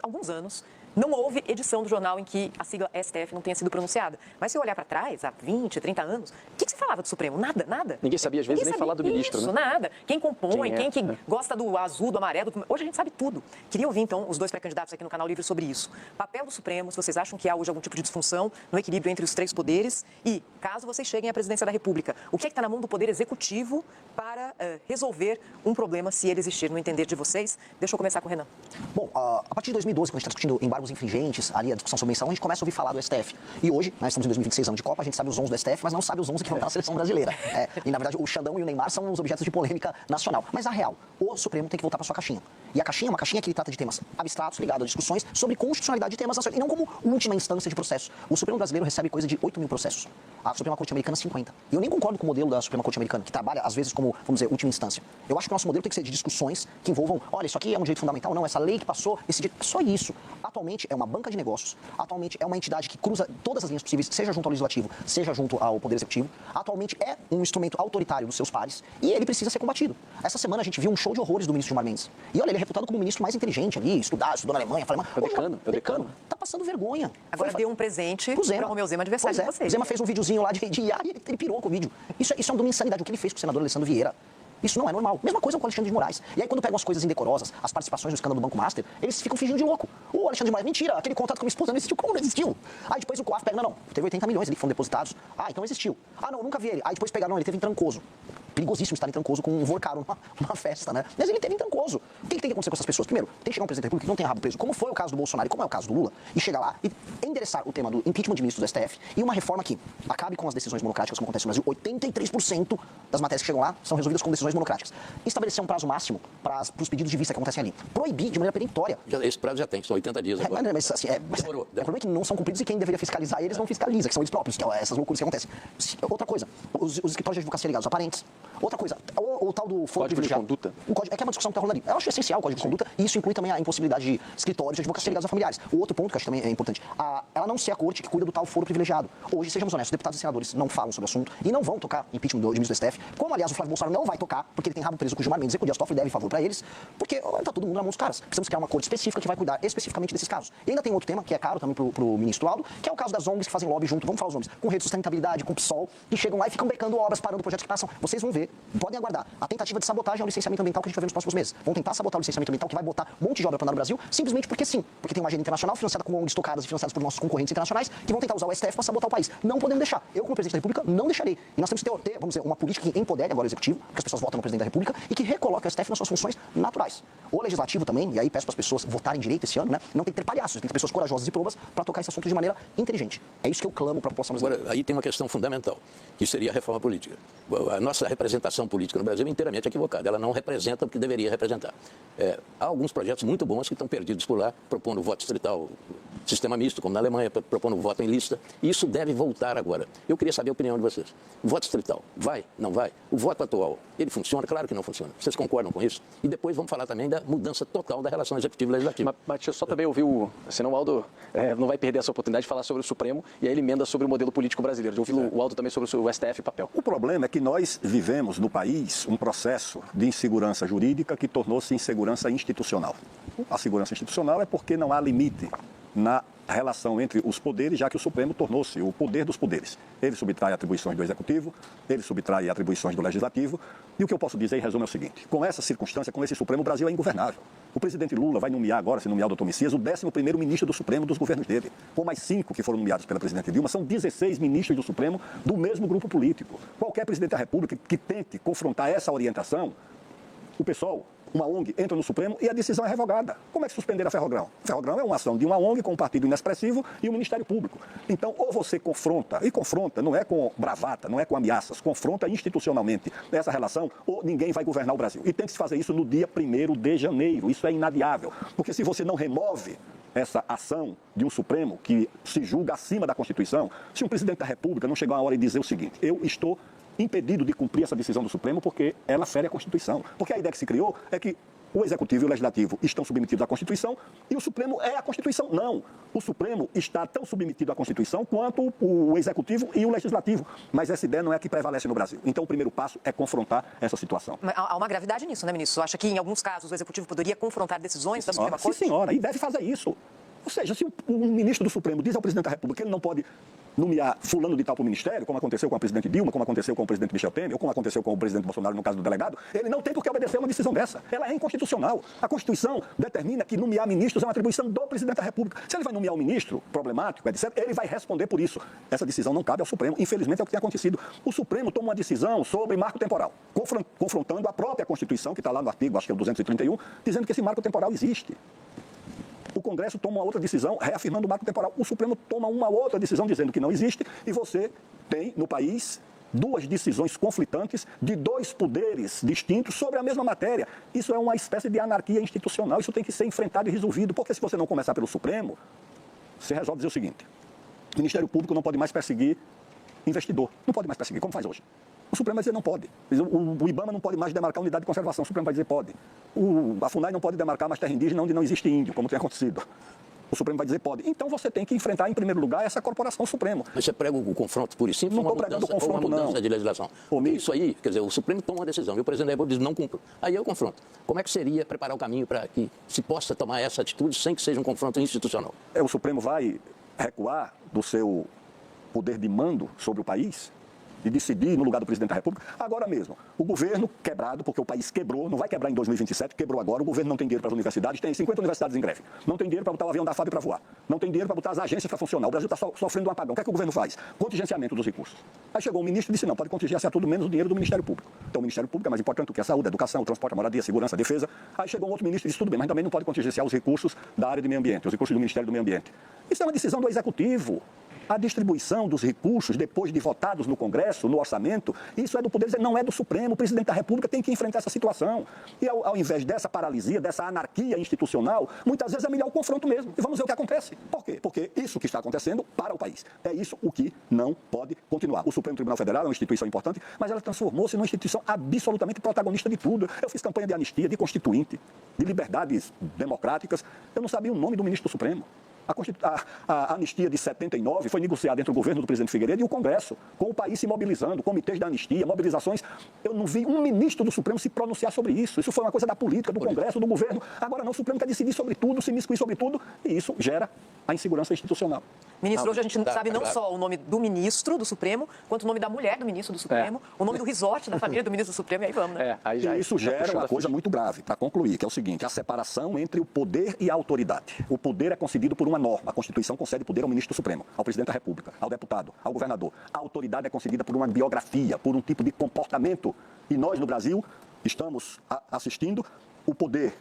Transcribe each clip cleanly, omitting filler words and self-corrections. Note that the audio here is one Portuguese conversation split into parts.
alguns anos, não houve edição do jornal em que a sigla STF não tenha sido pronunciada. Mas se eu olhar para trás, há 20, 30 anos, o que se falava do Supremo? Nada, nada. Ninguém sabia, às vezes, nem falar do ministro, isso, né? Nada. Quem compõe, Quem quem gosta do azul, do amarelo. Hoje a gente sabe tudo. Queria ouvir, então, os dois pré-candidatos aqui no Canal Livre sobre isso. Papel do Supremo, se vocês acham que há hoje algum tipo de disfunção no equilíbrio entre os três poderes e, caso vocês cheguem à presidência da República, o que é que está na mão do Poder Executivo para resolver um problema, se ele existir, no entender de vocês? Deixa eu começar com o Renan. Bom, a partir de 2012, quando a gente está discutindo embargos infringentes, ali a discussão sobre menção, a gente começa a ouvir falar do STF. E hoje, nós estamos em 2026, ano de Copa, a gente sabe os 11 do STF, mas não sabe os 11 que vão estar na seleção brasileira. E, na verdade, o Xandão e o Neymar são os objetos de polêmica nacional. Mas, a real, o Supremo tem que voltar para sua caixinha. E a caixinha é uma caixinha que trata de temas abstratos, ligados a discussões sobre constitucionalidade de temas, e não como última instância de processo. O Supremo brasileiro recebe coisa de 8 mil processos. A Suprema Corte Americana, 50. E eu nem concordo com o modelo da Suprema Corte Americana, que trabalha, às vezes, como, vamos dizer, última instância. Eu acho que o nosso modelo tem que ser de discussões que envolvam, olha, isso aqui é um direito fundamental, não, essa lei que passou, esse direito, só isso. Atualmente é uma banca de negócios, atualmente é uma entidade que cruza todas as linhas possíveis, seja junto ao Legislativo, seja junto ao Poder Executivo, atualmente é um instrumento autoritário dos seus pares e ele precisa ser combatido. Essa semana a gente viu um show de horrores do ministro Gilmar Mendes. E olha, ele é reputado como o ministro mais inteligente ali, estudou na Alemanha, falou, é o decano. Tá passando vergonha. Agora deu um presente para o Romeu Zema, adversário de vocês. O Zema fez um videozinho lá de IA e ele pirou com o vídeo. Isso é um domínio de insanidade. O que ele fez com o senador Alessandro Vieira? Isso não é normal. Mesma coisa com o Alexandre de Moraes. E aí, quando pegam as coisas indecorosas, as participações no escândalo do Banco Master, eles ficam fingindo de louco. O Alexandre de Moraes, mentira, aquele contrato com a minha esposa não existiu. Como não existiu? Aí depois o COAF pega, não, teve 80 milhões ali que foram depositados. Ah, então existiu. Ah, não, nunca vi ele. Aí depois pegaram, não, ele teve em Trancoso. Perigosíssimo estar em Trancoso com um Vorcaro numa festa, né? Mas ele teve em Trancoso. O que tem que acontecer com essas pessoas? Primeiro, tem que chegar um presidente da República que não tenha rabo preso, como foi o caso do Bolsonaro e como é o caso do Lula, e chegar lá e endereçar o tema do impeachment de ministros do STF e uma reforma que acabe com as decisões monocráticas, como acontece no Brasil. 83% das matérias que chegam lá são resolvidas com decisões monocráticas. Estabelecer um prazo máximo para os pedidos de vista que acontecem ali. Proibir de maneira peremptória. Esse prazo já tem, são 80 dias agora. Mas, assim, o problema é que não são cumpridos e quem deveria fiscalizar eles não fiscaliza, que são eles próprios, que essas loucuras que acontecem. Outra coisa, os escritórios de advocacia ligados a parentes. Outra coisa, o tal do foro privilegiado. Código de conduta. É que é uma discussão que está rolando ali. Eu acho essencial o código de conduta e isso inclui também a impossibilidade de escritórios de advocacia ligados a familiares. O outro ponto que eu acho também é importante, ela não ser a corte que cuida do tal foro privilegiado. Hoje, sejamos honestos, deputados e senadores não falam sobre o assunto e não vão tocar impeachment de ministro do STF, como aliás o Flávio Bolsonaro não vai tocar, porque ele tem rabo preso com o Gilmar Mendes e com o Dias Toffoli deve favor para eles, porque tá todo mundo na mão dos caras. Precisamos criar uma corte específica que vai cuidar especificamente desses casos. E ainda tem outro tema que é caro também pro ministro Aldo, que é o caso das ONGs que fazem lobby junto, vamos falar os nomes, com rede de sustentabilidade, com o PSOL, que chegam lá e ficam becando obras, parando projetos que passam. Vocês vão ver, podem aguardar. A tentativa de sabotagem ao licenciamento ambiental que a gente vai ver nos próximos meses. Vão tentar sabotar o licenciamento ambiental que vai botar um monte de obra para andar no Brasil, simplesmente porque sim. Porque tem uma agenda internacional financiada com ONGs tocadas e financiadas por nossos concorrentes internacionais que vão tentar usar o STF para sabotar o país. Não podemos deixar. Eu, como presidente da República, não deixarei. E nós temos que ter, vamos dizer, uma política que empodere agora o Executivo, que as pessoas votam no presidente da República e que recoloque o STF nas suas funções naturais. O Legislativo também, e aí peço para as pessoas votarem direito esse ano, né? Não tem que ter palhaços, tem que ter pessoas corajosas e probas para tocar esse assunto de maneira inteligente. É isso que eu clamo para a população brasileira. Agora, aí tem uma questão fundamental, que seria a reforma política. A nossa representação política no Brasil é inteiramente equivocada. Ela não representa o que deveria representar. Há alguns projetos muito bons que estão perdidos por lá, propondo voto distrital, sistema misto, como na Alemanha, propondo voto em lista. E isso deve voltar agora. Eu queria saber a opinião de vocês. Voto distrital, vai? Não vai? O voto atual, ele funciona? Claro que não funciona. Vocês concordam com isso? E depois vamos falar também da mudança total da relação executivo-legislativa. Mas deixa eu só também ouvir senão o Aldo não vai perder essa oportunidade de falar sobre o Supremo e aí ele emenda sobre o modelo político brasileiro. De ouvir o Aldo também sobre o STF e papel. O problema é que nós vivemos no país um processo de insegurança jurídica que tornou-se insegurança institucional. A segurança institucional é porque não há limite na relação entre os poderes, já que o Supremo tornou-se o poder dos poderes. Ele subtrai atribuições do Executivo, ele subtrai atribuições do Legislativo, e o que eu posso dizer em resumo é o seguinte: com essa circunstância, com esse Supremo, o Brasil é ingovernável. O presidente Lula vai nomear agora, se nomear o doutor Messias, o 11º ministro do Supremo dos governos dele. Com mais 5 que foram nomeados pela presidente Dilma, são 16 ministros do Supremo do mesmo grupo político. Qualquer presidente da República que tente confrontar essa orientação, o PSOL, uma ONG, entra no Supremo e a decisão é revogada. Como é que suspender a Ferrogrão? A Ferrogrão é uma ação de uma ONG com um partido inexpressivo e o Ministério Público. Então, ou você confronta, e confronta não é com bravata, não é com ameaças, confronta institucionalmente essa relação, ou ninguém vai governar o Brasil. E tem que se fazer isso no dia 1º de janeiro. Isso é inadiável. Porque se você não remove essa ação de um Supremo que se julga acima da Constituição, se um presidente da República não chegar uma hora e dizer o seguinte: eu estou impedido de cumprir essa decisão do Supremo porque ela fere a Constituição. Porque a ideia que se criou é que o Executivo e o Legislativo estão submetidos à Constituição e o Supremo é a Constituição. Não. O Supremo está tão submetido à Constituição quanto o Executivo e o Legislativo. Mas essa ideia não é a que prevalece no Brasil. Então, o primeiro passo é confrontar essa situação. Mas há uma gravidade nisso, né, ministro? Você acha que, em alguns casos, o Executivo poderia confrontar decisões da Suprema Corte? Sim, senhora, e deve fazer isso. Ou seja, se o ministro do Supremo diz ao presidente da República que ele não pode nomear fulano de tal para o ministério, como aconteceu com a presidente Dilma, como aconteceu com o presidente Michel Temer, ou como aconteceu com o presidente Bolsonaro no caso do delegado, ele não tem por que obedecer a uma decisão dessa. Ela é inconstitucional. A Constituição determina que nomear ministros é uma atribuição do presidente da República. Se ele vai nomear um ministro problemático, etc., ele vai responder por isso. Essa decisão não cabe ao Supremo. Infelizmente é o que tem acontecido. O Supremo toma uma decisão sobre marco temporal, confrontando a própria Constituição, que está lá no artigo, acho que é o 231, dizendo que esse marco temporal existe. O Congresso toma uma outra decisão reafirmando o marco temporal. O Supremo toma uma outra decisão dizendo que não existe e você tem no país duas decisões conflitantes de dois poderes distintos sobre a mesma matéria. Isso é uma espécie de anarquia institucional. Isso tem que ser enfrentado e resolvido. Porque se você não começar pelo Supremo, você resolve dizer o seguinte: o Ministério Público não pode mais perseguir investidor. Não pode mais perseguir, como faz hoje. O Supremo vai dizer não pode. O IBAMA não pode mais demarcar unidade de conservação. O Supremo vai dizer pode. A FUNAI não pode demarcar mais terra indígena onde não existe índio, como tem acontecido. O Supremo vai dizer pode. Então você tem que enfrentar, em primeiro lugar, essa corporação Supremo. Mas você prega o confronto puro e simples? Não estou pregando o confronto, uma mudança de legislação. Isso aí, quer dizer, o Supremo toma uma decisão e o presidente da República diz não cumpre. Aí é o confronto. Como é que seria preparar o caminho para que se possa tomar essa atitude sem que seja um confronto institucional? O Supremo vai recuar do seu poder de mando sobre o país e decidir no lugar do presidente da República, agora mesmo. O governo quebrado, porque o país quebrou, não vai quebrar em 2027, quebrou agora, o governo não tem dinheiro para as universidades, tem 50 universidades em greve, não tem dinheiro para botar o avião da FAB para voar, não tem dinheiro para botar as agências para funcionar, o Brasil está sofrendo um apagão. O que é que o governo faz? Contingenciamento dos recursos. Aí chegou o ministro e disse, não, pode contingenciar tudo menos o dinheiro do Ministério Público. Então o Ministério Público é mais importante do que a saúde, a educação, o transporte, a moradia, a segurança, a defesa. Aí chegou um outro ministro e disse, tudo bem, mas também não pode contingenciar os recursos da área de meio ambiente, os recursos do Ministério do Meio Ambiente. Isso é uma decisão do Executivo. A distribuição dos recursos, depois de votados no Congresso, no orçamento, isso é do Poder, não é do Supremo. O presidente da República tem que enfrentar essa situação. E ao invés dessa paralisia, dessa anarquia institucional, muitas vezes é melhor o confronto mesmo. E vamos ver o que acontece. Por quê? Porque isso que está acontecendo para o país. É isso o que não pode continuar. O Supremo Tribunal Federal é uma instituição importante, mas ela transformou-se numa instituição absolutamente protagonista de tudo. Eu fiz campanha de anistia, de constituinte, de liberdades democráticas. Eu não sabia o nome do ministro do Supremo. A anistia de 79 foi negociada entre o governo do presidente Figueiredo e o Congresso, com o país se mobilizando, comitês da anistia, mobilizações. Eu não vi um ministro do Supremo se pronunciar sobre isso. Isso foi uma coisa da política, do Congresso, do governo. Agora não, o Supremo quer decidir sobre tudo, se miscuir sobre tudo, e isso gera a insegurança institucional. Ministro, hoje a gente sabe não só o nome do ministro do Supremo, quanto o nome da mulher do ministro do Supremo, o nome do resort da família do ministro do Supremo, e aí vamos, né? E isso gera uma coisa muito grave, para concluir, que é o seguinte: a separação entre o poder e a autoridade. O poder é concedido por uma norma. A Constituição concede poder ao ministro do Supremo, ao presidente da República, ao deputado, ao governador. A autoridade é concedida por uma biografia, por um tipo de comportamento. E nós, no Brasil, estamos assistindo o poder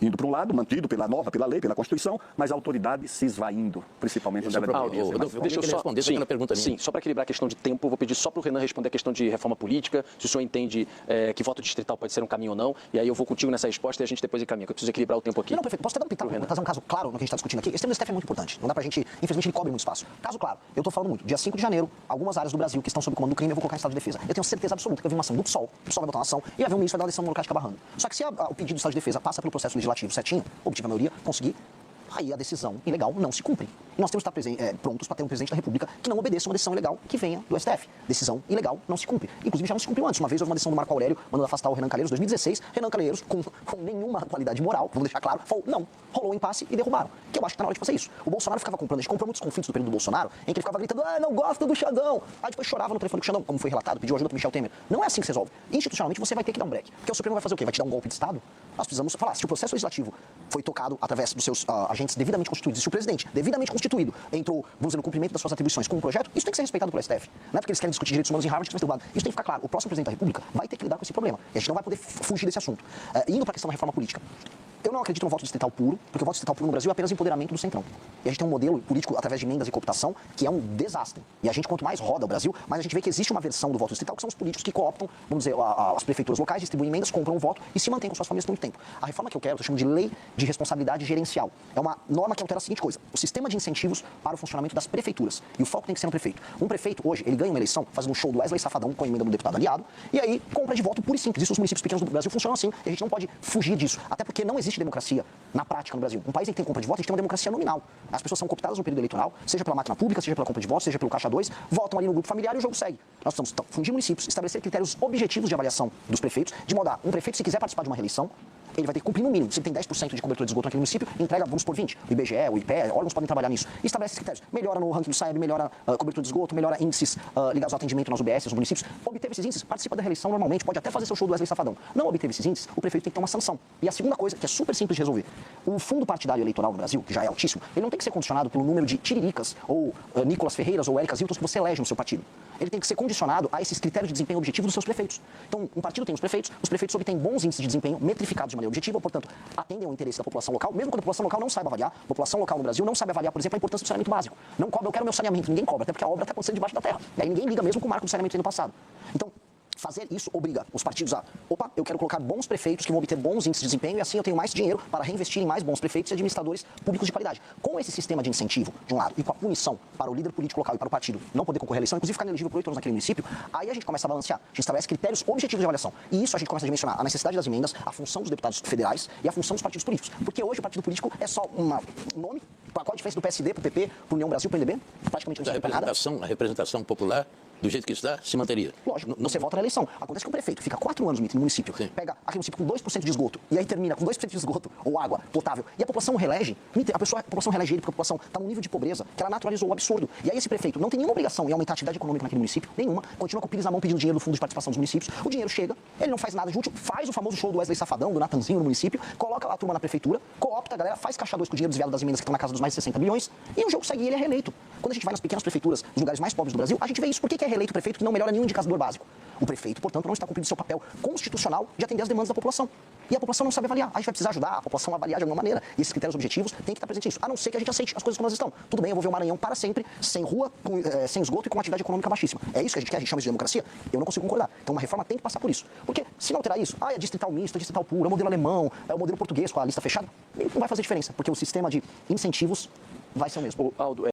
indo para um lado, mantido pela norma, pela lei, pela Constituição, mas a autoridade se esvaindo, principalmente no Deixa eu só responder a pergunta minha. Sim, só para equilibrar a questão de tempo, vou pedir só para o Renan responder a questão de reforma política, se o senhor entende que voto distrital pode ser um caminho ou não, e aí eu vou contigo nessa resposta e a gente depois encaminha, que eu preciso equilibrar o tempo aqui. Não, perfeito. Posso até dar um pitaco, trazer um caso claro no que a gente está discutindo aqui? Esse tema do STF é muito importante. Não dá pra gente, infelizmente, ele cobre muito espaço. Caso claro, eu estou falando muito. Dia 5 de janeiro, algumas áreas do Brasil que estão sob comando do crime, eu vou colocar em estado de defesa. Eu tenho certeza absoluta que vai vir uma ação do PSOL vai botar uma ação e vai vir um ministro vai dar uma decisão monocrática barrando. Só que se o pedido do estado de defesa passa pelo processo legislativo certinho, obtive a maioria, conseguir, aí a decisão ilegal não se cumpre. E nós temos que estar prontos para ter um presidente da República que não obedeça uma decisão ilegal que venha do STF. Decisão ilegal não se cumpre. Inclusive já não se cumpriu antes. Uma vez houve uma decisão do Marco Aurélio mandando afastar o Renan Calheiros, 2016. Renan Calheiros, com nenhuma qualidade moral, vamos deixar claro, falou não. Rolou um impasse e derrubaram. Que eu acho que está na hora de fazer isso. O Bolsonaro ficava comprando, a gente comprou muitos conflitos do período do Bolsonaro, em que ele ficava gritando, não gosto do Xandão. Aí depois chorava no telefone com o Xandão, como foi relatado, pediu ajuda para Michel Temer. Não é assim que se resolve. Institucionalmente você vai ter que dar um break. Porque o Supremo vai fazer o quê? Vai te dar um golpe de Estado? Nós precisamos falar, se o processo legislativo foi tocado através dos seus agentes devidamente constituídos, se o presidente, devidamente constituído, entrou, vamos dizer, no cumprimento das suas atribuições com um projeto, isso tem que ser respeitado pelo STF. Não é porque eles querem discutir direitos humanos em Harvard que vai ser derrubado. Isso tem que ficar claro. O próximo presidente da República vai ter que lidar com esse problema. E a gente não vai poder fugir desse assunto. Indo para a questão da reforma política. Eu não acredito no voto distrital puro, porque o voto distrital puro no Brasil é apenas empoderamento do centrão. E a gente tem um modelo político através de emendas e cooptação que é um desastre. E a gente, quanto mais roda o Brasil, mais a gente vê que existe uma versão do voto distrital, que são os políticos que cooptam, vamos dizer, as prefeituras locais, distribuem emendas, compram o voto e se mantêm com suas famílias por muito tempo. A reforma que eu quero, eu chamo de lei de responsabilidade gerencial. É uma norma que altera a seguinte coisa: o sistema de incentivos para o funcionamento das prefeituras. E o foco tem que ser no prefeito. Um prefeito, hoje, ele ganha uma eleição fazendo um show do Wesley Safadão com a emenda do deputado aliado, e aí compra de voto puro e simples. Isso os municípios pequenos do Brasil funcionam assim, e a gente não pode fugir disso. Até porque não existe democracia na prática no Brasil. Um país em que tem compra de voto, a gente tem uma democracia nominal. As pessoas são cooptadas no período eleitoral, seja pela máquina pública, seja pela compra de votos, seja pelo Caixa 2, votam ali no grupo familiar e o jogo segue. Nós precisamos fundir municípios, estabelecer critérios objetivos de avaliação dos prefeitos, de modo a um prefeito, se quiser participar de uma reeleição, ele vai ter que cumprir no mínimo. Se ele tem 10% de cobertura de esgoto naquele município, entrega, vamos por 20%. O IBGE, o IPE, órgãos podem trabalhar nisso. E estabelece esses critérios. Melhora no ranking do SAEB, melhora a cobertura de esgoto, melhora índices ligados ao atendimento nas UBS, nos municípios. Obteve esses índices, participa da reeleição normalmente, pode até fazer seu show do Wesley Safadão. Não obteve esses índices, o prefeito tem que ter uma sanção. E a segunda coisa, que é super simples de resolver: o fundo partidário eleitoral no Brasil, que já é altíssimo, ele não tem que ser condicionado pelo número de tiriricas, ou Nicolas Ferreiras, ou Érica Zilton que você elege no seu partido. Ele tem que ser condicionado a esses critérios de desempenho objetivo dos seus prefeitos. Então, um partido tem os prefeitos obtêm bons índices de desempenho metrificados de maneira objetiva, portanto, atendem ao interesse da população local, mesmo quando a população local não saiba avaliar. A população local no Brasil não sabe avaliar, por exemplo, a importância do saneamento básico. Não cobra, eu quero meu saneamento, ninguém cobra, até porque a obra está acontecendo debaixo da terra. E aí ninguém liga mesmo com o marco do saneamento do ano passado. Então, fazer isso obriga os partidos a, eu quero colocar bons prefeitos que vão obter bons índices de desempenho e assim eu tenho mais dinheiro para reinvestir em mais bons prefeitos e administradores públicos de qualidade. Com esse sistema de incentivo, de um lado, e com a punição para o líder político local e para o partido não poder concorrer à eleição, inclusive ficar inelegível por 8 anos naquele município, aí a gente começa a balancear. A gente estabelece critérios objetivos de avaliação. E isso a gente começa a dimensionar a necessidade das emendas, a função dos deputados federais e a função dos partidos políticos. Porque hoje o partido político é só um nome. Qual a diferença do PSD para o PP, para o União Brasil, para o MDB? Praticamente não serve para nada. A representação popular, do jeito que está, se manteria. Lógico, você vota na eleição. Acontece que o prefeito fica 4 anos no município, Sim. pega aquele município com 2% de esgoto, e aí termina com 2% de esgoto, ou água potável, e a população relege, a população relege ele porque a população está num nível de pobreza que ela naturalizou o absurdo. E aí esse prefeito não tem nenhuma obrigação em aumentar a atividade econômica naquele município, nenhuma, continua com o pires na mão pedindo dinheiro do fundo de participação dos municípios, o dinheiro chega, ele não faz nada de útil, faz o famoso show do Wesley Safadão, do Natanzinho no município, coloca a turma na prefeitura, coopta a galera, faz Caixa 2 com o dinheiro desviado das emendas que estão na casa dos mais de 60 bilhões, e o jogo segue e ele é reeleito. Quando a gente vai nas pequenas prefeituras, nos lugares mais pobres do Brasil, a gente vê isso. Por que é reeleito o prefeito que não melhora nenhum indicador básico? O prefeito, portanto, não está cumprindo seu papel constitucional de atender às demandas da população. E a população não sabe avaliar. A gente vai precisar ajudar a população a avaliar de alguma maneira. E esses critérios objetivos têm que estar presentes nisso. A não ser que a gente aceite as coisas como elas estão. Tudo bem, eu vou ver o Maranhão para sempre, sem rua, sem esgoto e com atividade econômica baixíssima. É isso que a gente quer, a gente chama isso de democracia? Eu não consigo concordar. Então uma reforma tem que passar por isso. Porque se não alterar isso, é distrital misto, é distrital puro, é o modelo alemão, é o modelo português com a lista fechada, não vai fazer diferença. Porque o sistema de incentivos vai ser o mesmo. Aldo,